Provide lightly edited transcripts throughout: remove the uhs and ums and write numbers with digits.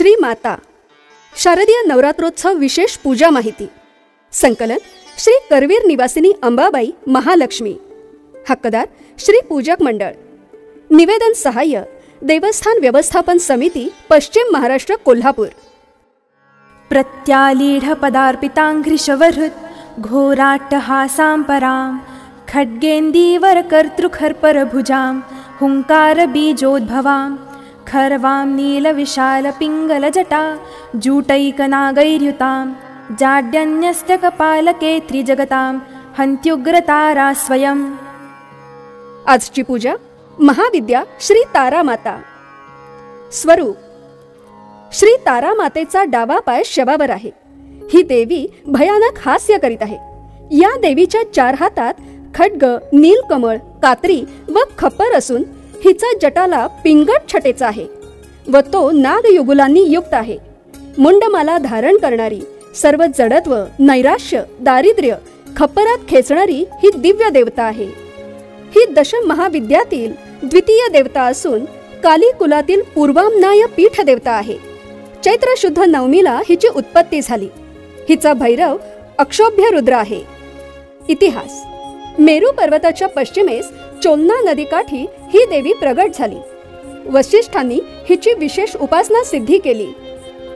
श्री माता शारदीय नवरात्रोत्सव विशेष पूजा माहिती संकलन श्री करवीर निवासिनी अंबाबाई महालक्ष्मी हक्कदार श्री पूजक मंडळ निवेदन सहाय्य देवस्थान व्यवस्थापन समिती पश्चिम महाराष्ट्र कोल्हापूर प्रत्यालीढ पदार्पितांघ्रिशवहृत् घोराट्टहासां परां खड्गेन्दीवर कर्तृखर्परभुजां हुंकार बीजोद्भवां खर्वां नीलविशालपिङ्गलजटा जूटैकनागैर्युतां जाड्यन्यस्तकपालके त्रिजगतां हन्त्युग्रतारा स्वयं। आजची पूजा महाविद्या श्री तारा माता। स्वरूप श्री तारा मातेचा डावा पाय शवावर आहे। ही देवी भयानक हास्य करीत आहे। या देवीच्या 4 हातात खड्ग, नीलकमळ, कात्री व खप्पर असून हिचा जटाला पिंगट छटेचा आहे व तो नागयुगुलांनी युक्त आहे। मुंडमाला धारण करणारी, सर्व जडत्व, नैराश्य, दारिद्र्य खप्परात खेचणारी ही दिव्य देवता आहे। ही दशम महाविद्यातील द्वितीय देवता असून काली कुलातील पूर्वामनाय पीठ देवता आहे। चैत्र शुद्ध नवमीला हिची उत्पत्ती झाली। हिचा भैरव अक्षोभ्य रुद्र आहे। इतिहास मेरू पर्वताच्या पश्चिमेस चोलना नदीकाठी ही देवी प्रगट झाली। वशिष्ठांनी हिची विशेष उपासना सिद्धी केली।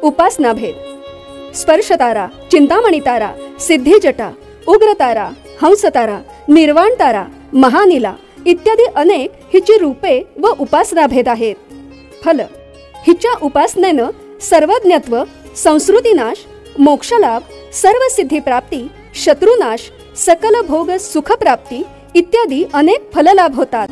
उपासना भेद स्पर्शतारा, चिंतामणी तारा, सिद्धिजटा, उग्रतारा, हंसतारा, निर्वाणतारा, महानिला इत्यादी अनेक हिची रूपे व उपासना भेद आहेत। फल हिच्या उपासनेनं सर्वज्ञत्व, संस्कृतीनाश, मोक्षलाभ, सर्व सिद्धी प्राप्ती, शत्रुनाश, सकल भोग सुख प्राप्ती इत्यादी अनेक फललाभ होतात।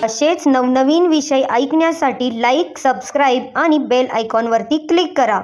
असेच नवनवीन विषय ऐकण्यासाठी लाईक, सबस्क्राईब आणि बेल आयकॉनवरती क्लिक करा।